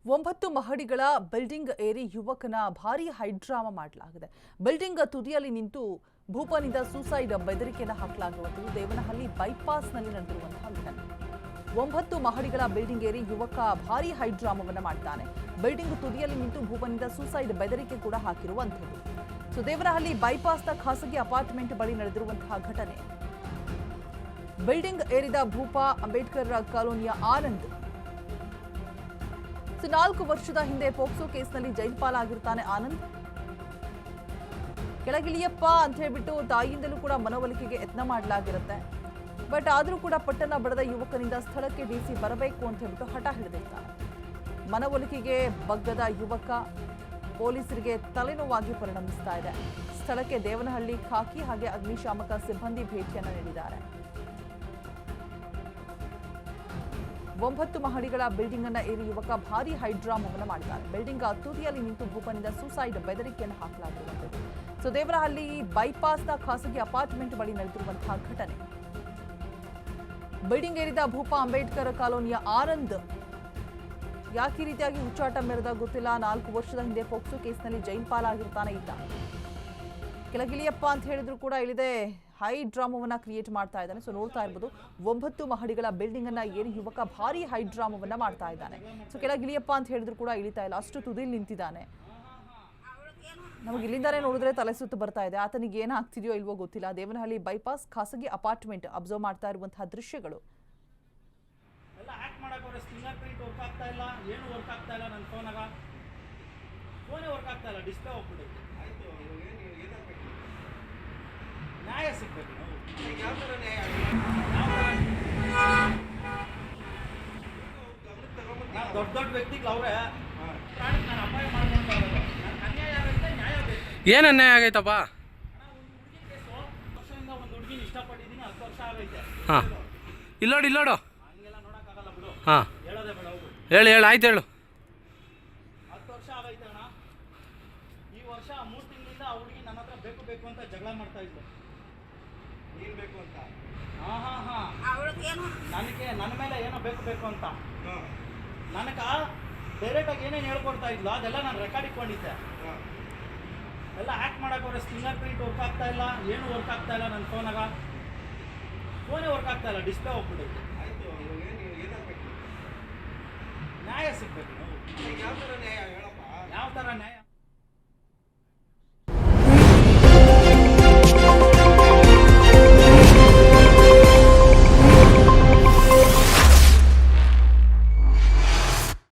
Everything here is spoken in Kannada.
9 ಮಹಡಿಗಳ ಬಿಲ್ಡಿಂಗ್ ಏರಿ ಯುವಕನ ಭಾರೀ ಹೈಡ್ರಾಮಾ ಮಾಡಲಾಗಿದೆ. ಬಿಲ್ಡಿಂಗ್ ತುದಿಯಲ್ಲಿ ನಿಂತು ಭೂಪನಿಂದ ಸೂಸೈಡ್ ಬೆದರಿಕೆಯನ್ನು ಹಾಕಲಾಗಿರುವುದು ದೇವನಹಳ್ಳಿ ಬೈಪಾಸ್ನಲ್ಲಿ ನಡೆದಿರುವಂತಹ ಘಟನೆ. 9 ಮಹಡಿಗಳ ಬಿಲ್ಡಿಂಗ್ ಏರಿ ಯುವಕ ಭಾರೀ ಹೈಡ್ರಾಮಾವನ್ನು ಮಾಡ್ತಾನೆ. ಬಿಲ್ಡಿಂಗ್ ತುದಿಯಲ್ಲಿ ನಿಂತು ಭೂಪನಿಂದ ಸೂಸೈಡ್ ಬೆದರಿಕೆ ಕೂಡ ಹಾಕಿರುವಂಥದ್ದು. ದೇವನಹಳ್ಳಿ ಬೈಪಾಸ್ನ ಖಾಸಗಿ ಅಪಾರ್ಟ್ಮೆಂಟ್ ಬಳಿ ನಡೆದಿರುವಂತಹ ಘಟನೆ. ಬಿಲ್ಡಿಂಗ್ ಏರಿದ ಭೂಪ ಅಂಬೇಡ್ಕರ್ ಕಾಲೋನಿಯ ಆನಂದ್ 4 ವರ್ಷದ ಹಿಂದೆ ಪೋಕ್ಸೋ ಕೇಸ್ನಲ್ಲಿ ಜೈಲು ಪಾಲಾಗಿರ್ತಾನೆ. ಆನಂದ್ ಕೆಳಗಿಳಿಯಪ್ಪ ಅಂತ ಹೇಳ್ಬಿಟ್ಟು ತಾಯಿಯಿಂದಲೂ ಕೂಡ ಮನವೊಲಿಕೆಗೆ ಯತ್ನ ಮಾಡಲಾಗಿರುತ್ತೆ. ಬಟ್ ಆದರೂ ಕೂಡ ಪಟ್ಟಣ ಬಡದ ಯುವಕನಿಂದ ಸ್ಥಳಕ್ಕೆ ಡಿಸಿ ಬರಬೇಕು ಅಂತ ಹೇಳ್ಬಿಟ್ಟು ಹಠ ಹಿಡಿದಿರ್ತಾನೆ. ಮನವೊಲಿಕೆಗೆ ಬಗ್ಗದ ಯುವಕ ಪೊಲೀಸರಿಗೆ ತಲೆನೋವಾಗಿ ಪರಿಣಮಿಸ್ತಾ ಇದೆ. ಸ್ಥಳಕ್ಕೆ ದೇವನಹಳ್ಳಿ ಖಾಕಿ ಹಾಗೆ ಅಗ್ನಿಶಾಮಕ ಸಿಬ್ಬಂದಿ ಭೇಟಿಯನ್ನು ನೀಡಿದ್ದಾರೆ. 9 ಮಹಡಿಗಳ ಬಿಲ್ಡಿಂಗ್ ಅನ್ನ ಏರಿ ಯುವಕ ಭಾರೀ ಹೈಡ್ರಾಮಾವನ್ನು ಮಾಡಿದ್ದಾರೆ. ಬಿಲ್ಡಿಂಗ್ ತುದಿಯಲ್ಲಿ ನಿಂತು ಭೂಪನಿಂದ ಸೂಸೈಡ್ ಬೆದರಿಕೆಯನ್ನು ಹಾಕಲಾಗಿರುವಂಥದ್ದು. ದೇವನಹಳ್ಳಿ ಬೈಪಾಸ್ನ ಖಾಸಗಿ ಅಪಾರ್ಟ್ಮೆಂಟ್ ಬಳಿ ನಡೆದಿರುವಂತಹ ಘಟನೆ. ಬಿಲ್ಡಿಂಗ್ ಏರಿದ ಭೂಪ ಅಂಬೇಡ್ಕರ್ ಕಾಲೋನಿಯ ಆನಂದ್ ಯಾಕೆ ಈ ರೀತಿಯಾಗಿ ಹುಚ್ಚಾಟ ಮೆರೆದ ಗೊತ್ತಿಲ್ಲ. 4 ವರ್ಷದ ಹಿಂದೆ ಪೋಕ್ಸೋ ಕೇಸ್ನಲ್ಲಿ ಜೈಲು ಪಾಲಾಗಿರ್ತಾನೆ ಇದ್ದ. ಕೆಳಗಿಳಿಯಪ್ಪ ಅಂತ ಹೇಳಿದ್ರು ಕೂಡ ಇಳಿದೆ ಹೈ ಡ್ರಾಮಾವನ್ನ ಕ್ರಿಯೇಟ್ ಮಾಡ್ತಾ ಇದ್ದಾನೆ. ನೋಡ್ತಾ ಇರ್ಬೋದು 9 ಮಹಡಿಗಳ ಬಿಲ್ಡಿಂಗ್ ಅನ್ನ ಏರಿ ಯುವಕ ಭಾರಿ ಹೈ ಡ್ರಾಮಾವನ್ನ ಮಾಡ್ತಾ ಇದ್ದಾನೆ. ಕೆಳಗಿಳಿಯಪ್ಪ ಅಂತ ಹೇಳಿದ್ರು ಕೂಡ ಇಳಿತಾ ಇಲ್ಲ, ಅಷ್ಟು ತುದಿಲಿ ನಿಂತಿದ್ದಾನೆ. ನಮಗೆ ಇಲ್ಲಿಂದಾನೇ ನೋಡಿದ್ರೆ ತಲೆ ಸುತ್ತು ಬರ್ತಾ ಇದೆ. ಆತನಿಗೆ ಏನಾಗ್ತಿದೆಯೋ ಇಲ್ವೋ ಗೊತ್ತಿಲ್ಲ. ದೇವನಹಳ್ಳಿ ಬೈಪಾಸ್ ಖಾಸಗಿ ಅಪಾರ್ಟ್ಮೆಂಟ್ ಅಬ್ಸರ್ವ್ ಮಾಡ್ತಾ ಇರುವಂತಹ ದೃಶ್ಯಗಳು. ನ್ಯಾಯ ಸಿಗಬೇಕು. ದೊಡ್ಡ ದೊಡ್ಡ ವ್ಯಕ್ತಿಗಳು ಅವರೇ ನಾನು ಅಪಾಯ ಮಾಡ್ಕೊಂಡು ಅನ್ಯಾಯ ಆಗೈತೆ, ನ್ಯಾಯ ಬೇಕು. ಏನು ಅನ್ಯಾಯ ಆಗೈತಪ್ಪ? ವರ್ಷದಿಂದ ಒಂದು ಹುಡುಗಿನ ಇಷ್ಟಪಟ್ಟಿದ್ದೀನಿ, 10 ವರ್ಷ ಆಗೈತೆ. ಹಾಂ, ಇಲ್ಲೋಡು ಹಂಗೆಲ್ಲ ನೋಡೋಕ್ಕಾಗಲ್ಲ ಬಿಡು. ಹಾಂ, ಹೇಳೋದೇ ಬೇಡ, ಹೋಗು. ಹೇಳು ಆಯ್ತು ಹೇಳು. 10 ವರ್ಷ ಆಗೈತೆ ಅಣ್ಣ. ಈ ವರ್ಷ 3 ತಿಂಗಳಿಂದ ಆ ಹುಡುಗಿ ನನ್ನ ಹತ್ರ ಬೇಕು ಅಂತ ಜಗಳ ಮಾಡ್ತಾ ಇದ್ಲು. ನೀನು ಬೇಕು ಅಂತ? ನನಗೆ ನನ್ನ ಮೇಲೆ ಏನೋ ಬೇಕು ಅಂತ ನನಗೆ ಡೈರೆಕ್ಟಾಗಿ ಏನೇನು ಹೇಳ್ಕೊಡ್ತಾ ಇದ್ಲು ಅದೆಲ್ಲ ನಾನು ರೆಕಾರ್ಡ್ ಇಟ್ಕೊಂಡಿದ್ದೆ. ಎಲ್ಲ ಹ್ಯಾಕ್ ಮಾಡೋಕೆ ಫಿಂಗರ್ ಪ್ರಿಂಟ್ ವರ್ಕ್ ಆಗ್ತಾ ಇಲ್ಲ, ಏನು ವರ್ಕ್ ಆಗ್ತಾ ಇಲ್ಲ. ನನ್ನ ಫೋನೇ ವರ್ಕ್ ಆಗ್ತಾ ಇಲ್ಲ, ಡಿಸ್ಪ್ಲೇ ಹೋಗ್ಬಿಟ್ಟೈತೆ. ನ್ಯಾಯ ಸಿಗಬೇಕು. ಯಾವ ಥರ ನ್ಯಾಯ ಹೇಳಪ್ಪ? ಯಾವ ಥರ ನ್ಯಾಯ?